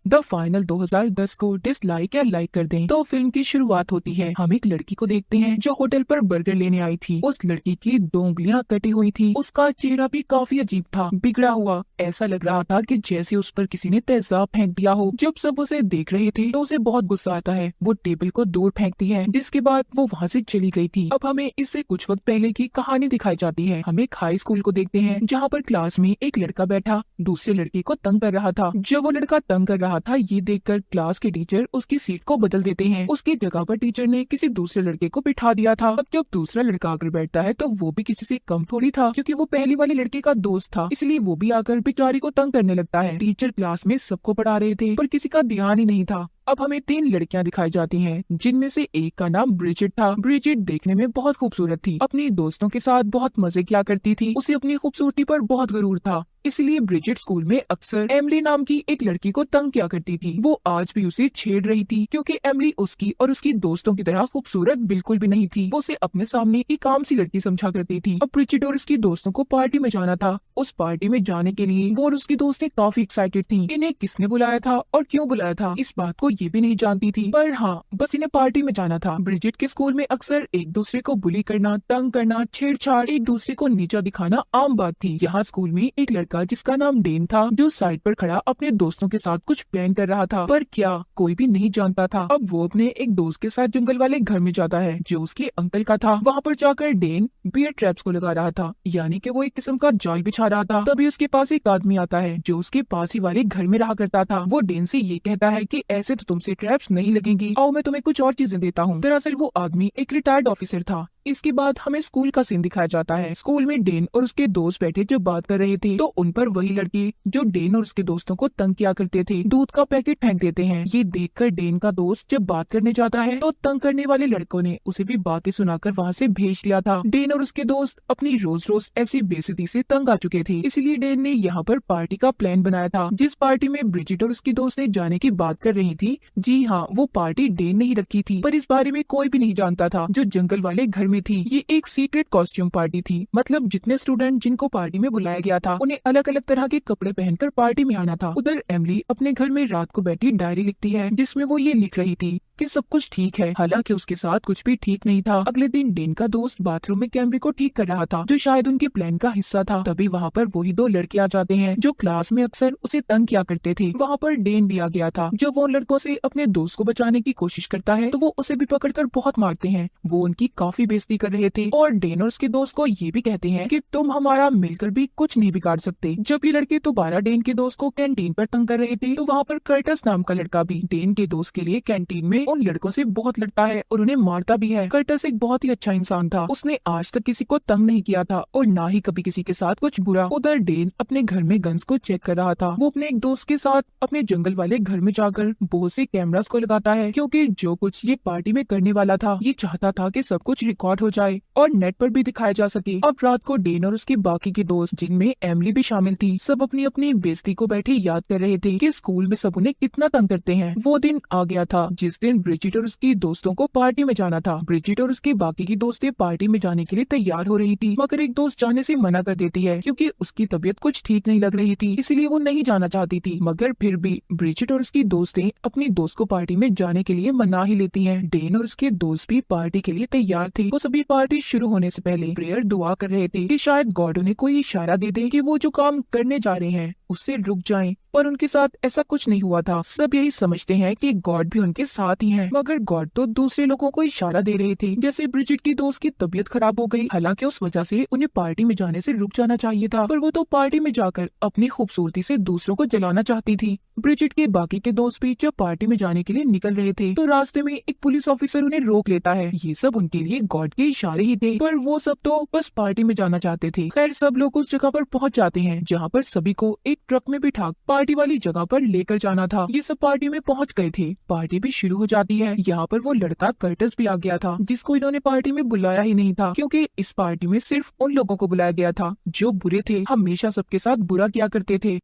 The final 2010 को dislike या like कर दें। तो फिल्म की शुरुआत होती है। हम एक लड़की को देखते हैं जो होटल पर बर्गर लेने आई थी। उस लड़की की 2 उंगलियां कटी हुई थी। उसका चेहरा भी काफी अजीब था, बिगड़ा हुआ। ऐसा लग रहा था कि जैसे उस पर किसी ने तेजाब फेंक दिया हो। जब सब उसे देख रहे थे तो उसे बहुत गुस्सा आता है। वो टेबल को दूर फेंकती है, जिसके बाद वो वहाँ से चली गई थी। अब हमें इससे कुछ वक्त पहले की कहानी दिखाई जाती है। हम एक हाई स्कूल को देखते हैं जहाँ पर क्लास में एक लड़का बैठा दूसरे लड़के को तंग कर रहा था। जब वो लड़का तंग कर रहा था, ये देखकर क्लास के टीचर उसकी सीट को बदल देते हैं। उसकी जगह पर टीचर ने किसी दूसरे लड़के को बिठा दिया था। अब जब दूसरा लड़का आकर बैठता है तो वो भी किसी से कम थोड़ी था, क्योंकि वो पहले वाले लड़के का दोस्त था। इसलिए वो भी आकर बेचारी को तंग करने लगता है। टीचर क्लास में सबको पढ़ा रहे थे पर किसी का ध्यान ही नहीं था। अब हमें 3 लड़कियां दिखाई जाती हैं, जिनमें से एक का नाम ब्रिजिट था। ब्रिजिट देखने में बहुत खूबसूरत थी, अपनी दोस्तों के साथ बहुत मजे किया करती थी। उसे अपनी खूबसूरती पर बहुत गरूर था, इसलिए ब्रिजिट स्कूल में अक्सर एमिली नाम की एक लड़की को तंग किया करती थी। वो आज भी उसे छेड़ रही थी, क्योंकि एमिली उसकी और उसकी दोस्तों की तरह खूबसूरत बिल्कुल भी नहीं थी। वो उसे अपने सामने एक आम सी लड़की समझा करती थी। अब ब्रिजिट और उसकी दोस्तों को पार्टी में जाना था। उस पार्टी में जाने के लिए वो और उसकी दोस्तें काफी एक्साइटेड थी। इन्हें किसने बुलाया था और क्यों बुलाया था, इस बात को ये भी नहीं जानती थी, पर हाँ, बस इन्हें पार्टी में जाना था। ब्रिजिट के स्कूल में अक्सर एक दूसरे को बुली करना, तंग करना, छेड़छाड़, एक दूसरे को नीचा दिखाना आम बात थी। यहाँ स्कूल में एक लड़का जिसका नाम डेन था, जो साइड पर खड़ा अपने दोस्तों के साथ कुछ प्लान कर रहा था, पर क्या कोई भी नहीं जानता था। अब वो अपने एक दोस्त के साथ जंगल वाले घर में जाता है, जो उसके अंकल का था। वहाँ पर जाकर डेन बियर ट्रैप्स को लगा रहा था, यानी कि वो एक किस्म का जाल बिछा रहा था। तभी उसके पास एक आदमी आता है जो उसके पास ही वाले घर में रहा करता था। वो डेन से ये कहता है कि ऐसे तो तुमसे ट्रैप्स नहीं लगेंगी, आओ मैं तुम्हें कुछ और चीजें देता हूँ। दरअसल वो आदमी एक रिटायर्ड ऑफिसर था। इसके बाद हमें स्कूल का सीन दिखाया जाता है। स्कूल में डेन और उसके दोस्त बैठे जब बात कर रहे थे तो उन पर वही लड़के जो डेन और उसके दोस्तों को तंग किया करते थे दूध का पैकेट फेंक देते हैं। ये देखकर डेन का दोस्त जब बात करने जाता है तो तंग करने वाले लड़कों ने उसे भी बातें सुनाकर वहाँ से भेज दिया था। डेन और उसके दोस्त अपनी रोज रोज ऐसी बेइज्जती से तंग आ चुके थे, इसलिए डेन ने यहाँ पर पार्टी का प्लान बनाया था, जिस पार्टी में ब्रिजिट और उसकी दोस्त ने जाने की बात कर रही थी। जी हाँ, वो पार्टी डेन ने ही रखी थी, पर इस बारे में कोई भी नहीं जानता था। जो जंगल वाले घर में थी, ये एक सीक्रेट कॉस्ट्यूम पार्टी थी। मतलब जितने स्टूडेंट जिनको पार्टी में बुलाया गया था, उन्हें अलग अलग तरह के कपड़े पहनकर पार्टी में आना था। उधर एमिली अपने घर में रात को बैठी डायरी लिखती है, जिसमें वो ये लिख रही थी कि सब कुछ ठीक है, हालांकि उसके साथ कुछ भी ठीक नहीं था। अगले दिन डेन का दोस्त बाथरूम में कैमरे को ठीक कर रहा था, जो शायद उनके प्लान का हिस्सा था। तभी वहाँ पर वही 2 लड़के आ जाते हैं जो क्लास में अक्सर उसे तंग किया करते थे। वहाँ पर डेन भी आ गया था। जब वो लड़कों से अपने दोस्त को बचाने की कोशिश करता है तो वो उसे भी पकड़कर बहुत मारते हैं। वो उनकी काफी बेइज्जती कर रहे थे और डेन और उसके दोस्त को ये भी कहते हैं कि तुम हमारा मिलकर भी कुछ नहीं बिगाड़ सकते। जब ये लड़के दोबारा डेन के दोस्त को कैंटीन पर तंग कर रहे थे तो वहाँ पर कर्टस नाम का लड़का भी डेन के दोस्त के लिए कैंटीन में उन लड़कों से बहुत लड़ता है और उन्हें मारता भी है। कर्टस एक बहुत ही अच्छा इंसान था, उसने आज तक किसी को तंग नहीं किया था और ना ही कभी किसी के साथ कुछ बुरा। उधर डेन अपने घर में गन्स को चेक कर रहा था। वो अपने एक दोस्त के साथ अपने जंगल वाले घर में जाकर बहुत से कैमरास को लगाता है, क्योंकि जो कुछ ये पार्टी में करने वाला था, ये चाहता था कि सब कुछ रिकॉर्ड हो जाए और नेट पर भी दिखाया जा सके। अब रात को डेन और उसके बाकी के दोस्त, जिनमें एमिली भी शामिल थी, सब अपनी अपनी बेइज्जती को बैठे याद कर रहे थे कि स्कूल में सब उन्हें कितना तंग करते हैं। वो दिन आ गया था जिस दिन ब्रिजिट और उसकी दोस्तों को पार्टी में जाना था। ब्रिजिट और उसकी बाकी की दोस्तें पार्टी में जाने के लिए तैयार हो रही थी, मगर एक दोस्त जाने से मना कर देती है, क्योंकि उसकी तबीयत कुछ ठीक नहीं लग रही थी, इसलिए वो नहीं जाना चाहती थी। मगर फिर भी ब्रिजिट और उसकी दोस्तें अपनी दोस्त को पार्टी में जाने के लिए मना ही लेती हैं। डेन और उसके दोस्त भी पार्टी के लिए तैयार थे। वो सभी पार्टी शुरू होने से पहले प्रेयर दुआ कर रहे थे कि शायद गॉड उन्हें कोई इशारा दे दे कि वो जो काम करने जा रहे हैं उससे रुक जाएं, पर उनके साथ ऐसा कुछ नहीं हुआ था। सब यही समझते हैं कि गॉड भी उनके साथ ही है, मगर गॉड तो दूसरे लोगों को इशारा दे रहे थे। जैसे ब्रिजिट की दोस्त की तबीयत खराब हो गई, हालांकि उस वजह से उन्हें पार्टी में जाने से रुक जाना चाहिए था, पर वो तो पार्टी में जाकर अपनी खूबसूरती से दूसरों को जलाना चाहती थी। ब्रिजिट के बाकी के दोस्त भी जब पार्टी में जाने के लिए निकल रहे थे तो रास्ते में एक पुलिस ऑफिसर उन्हें रोक लेता है। ये सब उनके लिए गॉड के इशारे ही थे, पर वो सब तो बस पार्टी में जाना चाहते थे। खैर, सब लोग उस जगह पर पहुंच जाते हैं जहाँ पर सभी को एक ट्रक में बिठा पार्टी वाली जगह पर लेकर जाना था। ये सब पार्टी में पहुंच गए थे। पार्टी भी शुरू हो जाती है। यहाँ पर वो लड़का कर्टस भी आ गया था, जिसको इन्होंने पार्टी में बुलाया ही नहीं था, क्योंकि इस पार्टी में सिर्फ उन लोगों को बुलाया गया था जो बुरे थे, हमेशा सबके साथ बुरा किया करते थे।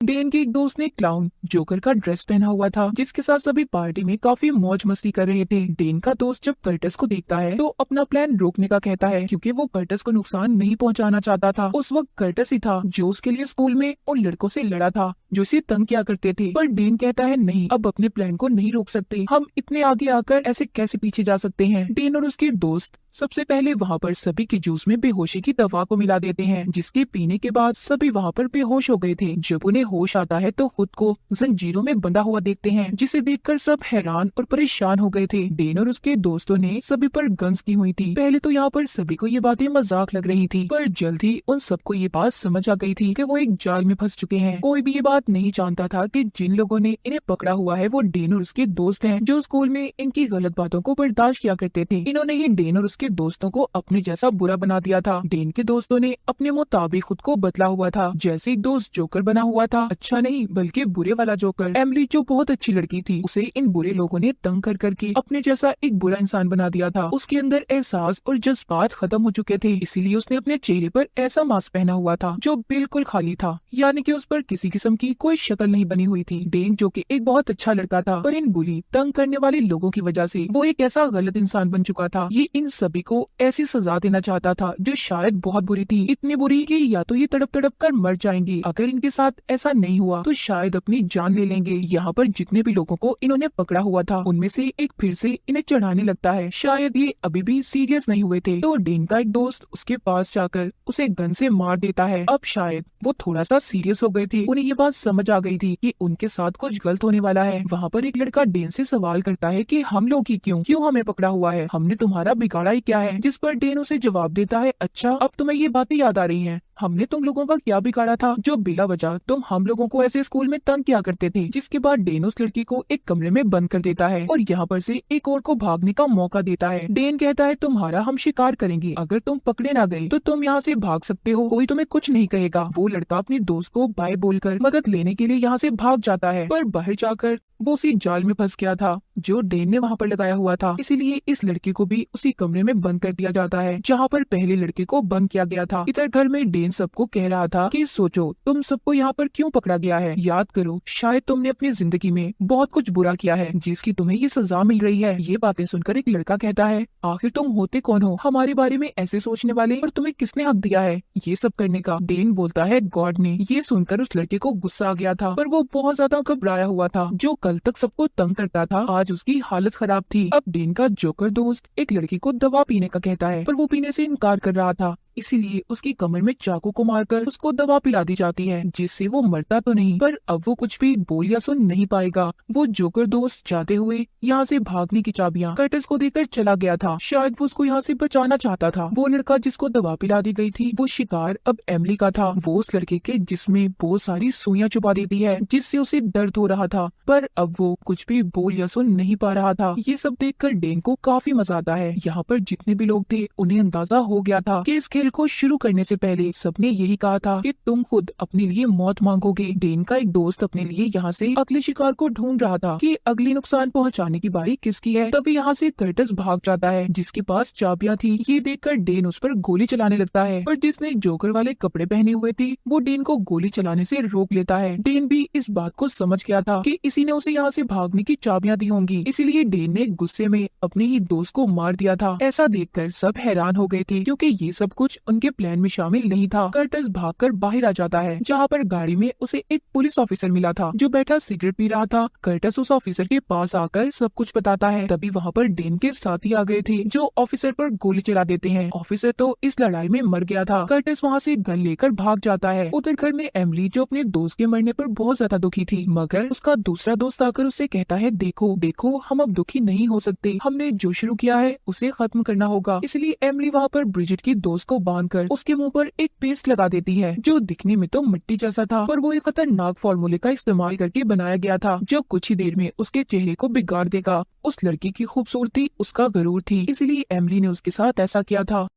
डेन के एक दोस्त ने क्लाउन जोकर का ड्रेस पहना हुआ था, जिसके साथ सभी पार्टी में काफी मौज मस्ती कर रहे थे। डेन का दोस्त जब कर्टस को देखता है तो अपना प्लान रोकने का कहता है, क्योंकि वो कर्टस को नुकसान नहीं पहुंचाना चाहता था। उस वक्त कर्टस ही था जो उसके लिए स्कूल में उन लड़कों से लड़ा था जो इसे तंग किया करते थे। पर डेन कहता है नहीं, अब अपने प्लान को नहीं रोक सकते, हम इतने आगे आकर ऐसे कैसे पीछे जा सकते हैं। डेन और उसके दोस्त सबसे पहले वहाँ पर सभी के जूस में बेहोशी की दवा को मिला देते हैं, जिसके पीने के बाद सभी वहाँ पर बेहोश हो गए थे। जब उन्हें होश आता है तो खुद को जंजीरों में बंधा हुआ देखते हैं, जिसे देखकर सब हैरान और परेशान हो गए थे। डेन और उसके दोस्तों ने सभी पर गन्स की हुई थी। पहले तो यहाँ पर सभी को ये बातें मजाक लग रही थी, पर जल्द ही उन सबको ये बात समझ आ गई थी कि वो एक जाल में फंस चुके हैं। कोई भी ये बात नहीं जानता था कि जिन लोगों ने इन्हें पकड़ा हुआ है वो डेन और उसके दोस्त हैं, जो स्कूल में इनकी गलत बातों को बर्दाश्त किया करते थे। इन्होंने ही डेन और उसके दोस्तों को अपने जैसा बुरा बना दिया था। डेन के दोस्तों ने अपने मुताबिक खुद को बदला हुआ था, जैसे एक दोस्त जोकर बना हुआ था, अच्छा नहीं बल्कि बुरे वाला जोकर। एमिली जो बहुत अच्छी लड़की थी, उसे इन बुरे लोगों ने तंग कर करके अपने जैसा एक बुरा इंसान बना दिया था। उसके अंदर एहसास और जज्बात खत्म हो चुके थे, इसीलिए उसने अपने चेहरे पर ऐसा मास्क पहना हुआ था जो बिल्कुल खाली था, यानी कि उस पर किसी किस्म की कोई शक्ल नहीं बनी हुई थी। डेन जो कि एक बहुत अच्छा लड़का था, पर इन बुली तंग करने वाले लोगों की वजह से वो एक ऐसा गलत इंसान बन चुका था। ये इन सभी को ऐसी सजा देना चाहता था जो शायद बहुत बुरी थी, इतनी बुरी कि या तो ये तड़प तड़प कर मर जाएंगे, अगर इनके साथ ऐसा नहीं हुआ तो शायद अपनी जान ले लेंगे। यहाँ पर जितने भी लोगों को इन्होंने पकड़ा हुआ था उनमें से एक फिर से इन्हें चढ़ाने लगता है, शायद ये अभी भी सीरियस नहीं हुए थे। तो डेन का एक दोस्त उसके पास जाकर उसे गन से मार देता है। अब शायद वो थोड़ा सा सीरियस हो गए थे, उन्हें ये बात समझ आ गई थी कि उनके साथ कुछ गलत होने वाला है। वहाँ पर एक लड़का डेन से सवाल करता है कि हम लोग ही क्यों हमें पकड़ा हुआ है, हमने तुम्हारा बिगाड़ा ही क्या है। जिस पर डेन उसे जवाब देता है, अच्छा अब तुम्हें ये बातें याद आ रही हैं, हमने तुम लोगों का क्या बिगाड़ा था जो बिला वजह तुम हम लोगों को ऐसे स्कूल में तंग किया करते थे। जिसके बाद डेन उस लड़की को एक कमरे में बंद कर देता है और यहाँ पर से एक और को भागने का मौका देता है। डेन कहता है तुम्हारा हम शिकार करेंगे, अगर तुम पकड़े ना गए तो तुम यहाँ से भाग सकते हो, कोई तुम्हें कुछ नहीं कहेगा। वो लड़का अपने दोस्त को बाय बोलकर मदद लेने के लिए यहाँ से भाग जाता है, पर बाहर जाकर वो उसी जाल में फंस गया था जो डेन ने वहाँ पर लगाया हुआ था। इसीलिए इस लड़के को भी उसी कमरे में बंद कर दिया जाता है जहाँ पर पहले लड़के को बंद किया गया था। इधर घर में डेन सबको कह रहा था कि सोचो तुम सबको यहाँ पर क्यों पकड़ा गया है, याद करो शायद तुमने अपनी जिंदगी में बहुत कुछ बुरा किया है जिसकी तुम्हें ये सजा मिल रही है। ये बातें सुनकर एक लड़का कहता है, आखिर तुम होते कौन हो हमारे बारे में ऐसे सोचने वाले, और तुम्हें किसने हक दिया है ये सब करने का। डेन बोलता है गॉड ने। ये सुनकर उस लड़के को गुस्सा आ गया था, पर वो बहुत ज्यादा घबराया हुआ था। जो कल तक सबको तंग करता था आज उसकी हालत खराब थी। अब डेन का जोकर दोस्त एक लड़की को दवा पीने का कहता है, पर वो पीने से इनकार कर रहा था, इसीलिए उसकी कमर में चाकू को मारकर उसको दवा पिला दी जाती है जिससे वो मरता तो नहीं पर अब वो कुछ भी बोल या सुन नहीं पाएगा। वो जोकर दोस्त जाते हुए यहाँ से भागने की चाबियां कर्टिस को देकर चला गया था, शायद वो उसको यहाँ से बचाना चाहता था। वो लड़का जिसको दवा पिला दी गई थी वो शिकार अब एमिली का था। वो उस लड़के के जिसमें बहुत सारी सुइयां छुपा देती है जिससे उसे दर्द हो रहा था, पर अब वो कुछ भी बोल या सुन नहीं पा रहा था। ये सब देखकर डेन को काफी मजा आता है। यहाँ पर जितने भी लोग थे उन्हें अंदाजा हो गया था कि इस खेल को शुरू करने से पहले सबने यही कहा था कि तुम खुद अपने लिए मौत मांगोगे। डेन का एक दोस्त अपने लिए यहाँ से अगले शिकार को ढूंढ रहा था कि अगली नुकसान पहुंचाने की बारी किसकी है। तभी यहाँ से कर्टिस भाग जाता है जिसके पास चाबियां थी। ये देखकर डेन उस पर गोली चलाने लगता है, पर जिसने जोकर वाले कपड़े पहने हुए थे वो डेन को गोली चलाने से रोक लेता है। डेन भी इस बात को समझ गया था कि इसी ने उसे यहाँ से भागने की चाबियां दी होंगी, इसीलिए डेन ने गुस्से में अपने ही दोस्त को मार दिया था। ऐसा देखकर सब हैरान हो गए थे क्योंकि ये सब कुछ उनके प्लान में शामिल नहीं था। कर्टिस भागकर बाहर आ जाता है जहाँ पर गाड़ी में उसे एक पुलिस ऑफिसर मिला था जो बैठा सिगरेट पी रहा था। कर्टिस उस ऑफिसर के पास आकर सब कुछ बताता है। तभी वहाँ पर डेन के साथी आ गए थे जो ऑफिसर पर गोली चला देते हैं। ऑफिसर तो इस लड़ाई में मर गया था। कर्टिस वहाँ से गन लेकर भाग जाता है। उधर घर में एमिली जो अपने दोस्त के मरने पर बहुत ज्यादा दुखी थी, मगर उसका दूसरा दोस्त आकर उससे कहता है देखो देखो हम अब दुखी नहीं हो सकते, हमने जो शुरू किया है उसे खत्म करना होगा। इसलिए एमिली वहाँ पर ब्रिजिट की दोस्त को बांधकर उसके मुंह पर एक पेस्ट लगा देती है जो दिखने में तो मिट्टी जैसा था, पर वो एक खतरनाक फॉर्मूले का इस्तेमाल करके बनाया गया था जो कुछ ही देर में उसके चेहरे को बिगाड़ देगा। उस लड़की की खूबसूरती उसका गरूर थी, इसलिए एमिली ने उसके साथ ऐसा किया था।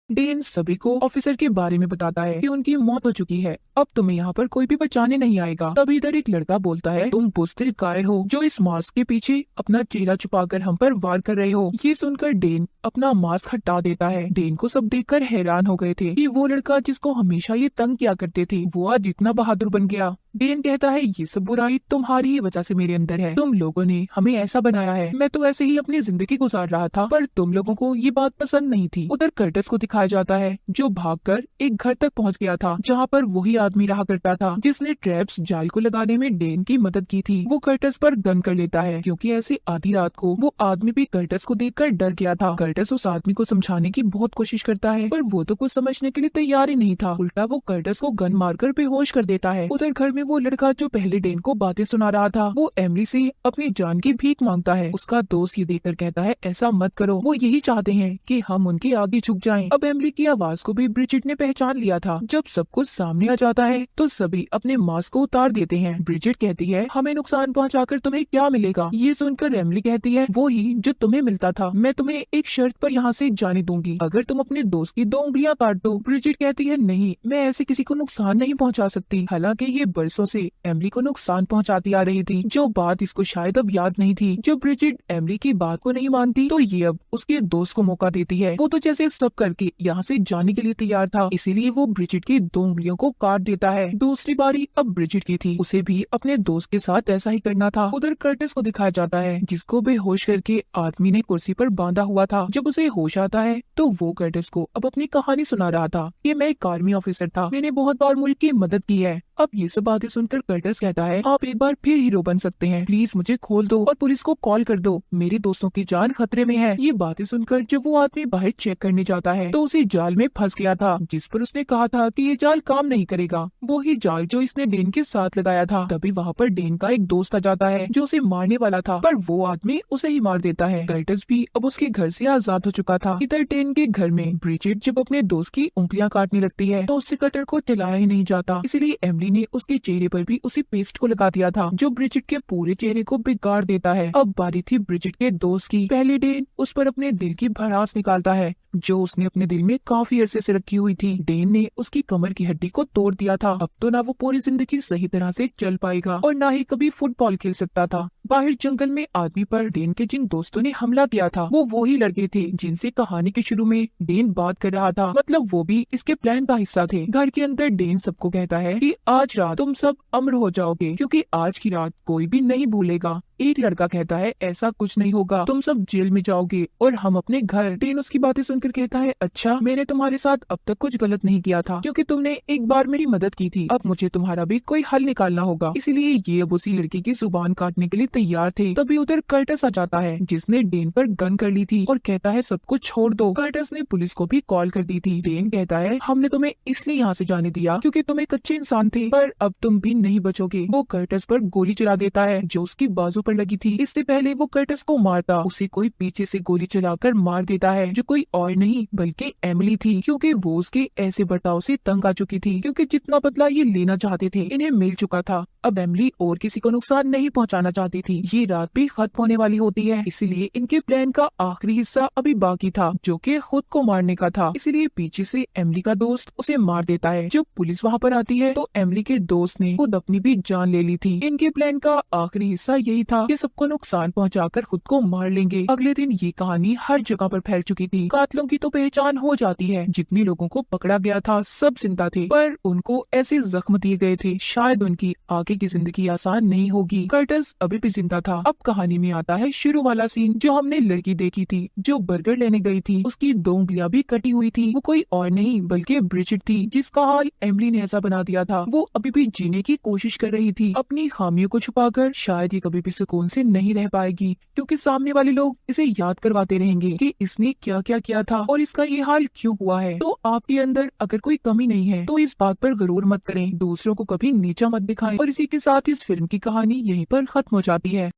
डेन सभी को ऑफिसर के बारे में बताता है कि उनकी मौत हो चुकी है, अब तुम्हें यहाँ पर कोई भी बचाने नहीं आएगा। तभी इधर एक लड़का बोलता है तुम बुज़दिल कायर हो जो इस मास्क के पीछे अपना चेहरा छुपाकर हम पर वार कर रहे हो। ये सुनकर डेन अपना मास्क हटा देता है। डेन को सब देखकर हैरान हो गए थे कि वो लड़का जिसको हमेशा ये तंग किया करते थे वो आज इतना बहादुर बन गया। डेन कहता है ये सब बुराई तुम्हारी ही वजह से मेरे अंदर है, तुम लोगों ने हमें ऐसा बनाया है। मैं तो ऐसे ही अपनी जिंदगी गुजार रहा था पर तुम लोगों को ये बात पसंद नहीं थी। उधर कर्टिस को दिखाया जाता है जो भागकर एक घर तक पहुंच गया था जहाँ पर वही आदमी रहा करता था जिसने ट्रैप्स जाल को लगाने में डेन की मदद की थी। वो कर्टिस पर गन कर लेता है क्योंकि ऐसी आधी रात को वो आदमी भी कर्टिस को देखकर डर गया था। कर्टिस उस आदमी को समझाने की बहुत कोशिश करता है पर वो तो कुछ समझने के लिए तैयार ही नहीं था। उल्टा वो कर्टिस को गन मारकर बेहोश कर देता है। उधर घर में वो लड़का जो पहले डेन को बातें सुना रहा था वो एमिली से अपनी जान की भीख मांगता है। उसका दोस्त ये देखकर कहता है ऐसा मत करो, वो यही चाहते हैं कि हम उनके आगे झुक जाएं। अब एमिली की आवाज को भी ब्रिजिट ने पहचान लिया था। जब सब कुछ सामने आ जाता है तो सभी अपने मास्क को उतार देते हैं। ब्रिजिट कहती है हमें नुकसान पहुंचाकर तुम्हें क्या मिलेगा। ये सुनकर एमिली कहती है वो ही जो तुम्हें मिलता था, मैं तुम्हें एक शर्त पर यहाँ से जाने दूंगी, अगर तुम अपने दोस्त की 2 उंगलियां काट दो। ब्रिजिट कहती है नहीं, मैं ऐसे किसी को नुकसान नहीं पहुंचा सकती। हालांकि ये बरसों से एमिली को नुकसान पहुंचाती आ रही थी। जो बात इसको शायद अब याद नहीं थी। जब ब्रिजिट एमिली की बात को नहीं मानती तो ये अब उसके दोस्त को मौका देती है। वो तो जैसे सब करके यहाँ से जाने के लिए तैयार था, इसीलिए वो ब्रिजिट की 2 उंगलियों को काट देता है। दूसरी बारी अब ब्रिजिट की थी, उसे भी अपने दोस्त के साथ ऐसा ही करना था। उधर कर्टिस को दिखाया जाता है जिसको बेहोश करके आदमी ने कुर्सी पर बांधा हुआ था। जब उसे होश आता है तो वो कर्टिस को अब अपनी कहानी सुना रहा था कि मैं एक आर्मी ऑफिसर था, मैंने बहुत बार मुल्क की मदद की है। अब ये सब बातें सुनकर कर्टिस कहता है आप एक बार फिर हीरो बन सकते हैं, प्लीज मुझे खोल दो और पुलिस को कॉल कर दो, मेरे दोस्तों की जान खतरे में है। ये बातें सुनकर जब वो आदमी बाहर चेक करने जाता है तो उसे जाल में फंस गया था जिस पर उसने कहा था कि ये जाल काम नहीं करेगा, वो ही जाल जो इसने डेन के साथ लगाया था। तभी वहाँ पर डेन का एक दोस्त आ जाता है जो उसे मारने वाला था पर वो आदमी उसे ही मार देता है। कर्टिस भी अब उसके घर से आजाद हो चुका था। इधर डेन के घर में ब्रिजिट जब अपने दोस्त की उंगलियां काटने लगती है तो उससे कटर को चलाया ही नहीं जाता, इसलिए एमिली ने उसके चेहरे पर भी उसी पेस्ट को लगा दिया था जो ब्रिजिट के पूरे चेहरे को बिगाड़ देता है। अब बारी थी ब्रिजिट के दोस्त की। पहले डेन उस पर अपने दिल की भड़ास निकालता है जो उसने अपने दिल में काफी अरसे से रखी हुई थी। डेन ने उसकी कमर की हड्डी को तोड़ दिया था। अब तो ना वो पूरी जिंदगी सही तरह से चल पाएगा और ना ही कभी फुटबॉल खेल सकता था। बाहर जंगल में आदमी पर डेन के जिन दोस्तों ने हमला किया था वो ही लड़के थे जिनसे कहानी के शुरू में डेन बात कर रहा था, मतलब वो भी इसके प्लान का हिस्सा थे। घर के अंदर डेन सबको कहता है कि आज रात तुम सब अमर हो जाओगे क्योंकि आज की रात कोई भी नहीं भूलेगा। एक लड़का कहता है ऐसा कुछ नहीं होगा, तुम सब जेल में जाओगे और हम अपने घर। डेन उसकी बातें सुनकर कहता है अच्छा, मैंने तुम्हारे साथ अब तक कुछ गलत नहीं किया था क्योंकि तुमने एक बार मेरी मदद की थी, अब मुझे तुम्हारा भी कोई हल निकालना होगा। इसीलिए ये अब उसी लड़की की जुबान काटने के लिए तैयार थे। तभी उधर कर्टिस आ जाता है जिसने डेन पर गन कर ली थी और कहता है सब कुछ छोड़ दो। कर्टिस ने पुलिस को भी कॉल कर दी थी। डेन कहता है हमने तुम्हें इसलिए यहाँ से जाने दिया क्योंकि तुम एक अच्छे इंसान थे पर अब तुम भी नहीं बचोगे। वो कर्टिस पर गोली चला देता है जो उसकी बाजू पर लगी थी। इससे पहले वो कर्टिस को मारता उसे कोई पीछे से गोली चलाकर मार देता है जो कोई और नहीं बल्कि एमिली थी क्योंकि वो उसके ऐसे बर्ताव से तंग आ चुकी थी क्योंकि जितना बदला ये लेना चाहते थे इन्हें मिल चुका था। अब एमिली और किसी को नुकसान नहीं पहुंचाना चाहती थी। ये रात भी खत्म होने वाली होती है, इसीलिए इनके प्लान का आखिरी हिस्सा अभी बाकी था जो कि खुद को मारने का था। इसीलिए पीछे से एमिली का दोस्त उसे मार देता है। जब पुलिस वहाँ पर आती है तो एमिली के दोस्त ने खुद अपनी भी जान ले ली थी। इनके प्लान का आखिरी हिस्सा यही था कि सबको नुकसान पहुंचाकर खुद को मार लेंगे। अगले दिन ये कहानी हर जगह पर फैल चुकी थी। कातिलों की तो पहचान हो जाती है। जितने लोगों को पकड़ा गया था सब जिंदा थे पर उनको ऐसे जख्म दिए गए थे शायद उनकी आगे की जिंदगी आसान नहीं होगी। कर्टिस अभी भी जिंदा था। अब कहानी में आता है शुरू वाला सीन जो हमने लड़की देखी थी जो बर्गर लेने गई थी, उसकी 2 उंगलियां भी कटी हुई थी। वो कोई और नहीं बल्कि ब्रिजिट थी जिसका हाल एमिली ने ऐसा बना दिया था। वो अभी भी जीने की कोशिश कर रही थी अपनी खामियों को छुपाकर। शायद ये कभी भी सुकून से नहीं रह पाएगी क्योंकि सामने वाले लोग इसे याद करवाते रहेंगे कि इसने क्या क्या किया था और इसका ये हाल क्यों हुआ है। तो आपके अंदर अगर कोई कमी नहीं है तो इस बात पर गरूर मत करें, दूसरों को कभी नीचा मत दिखाएं। और इसी के साथ इस फिल्म की कहानी यहीं पर खत्म हो जाती है।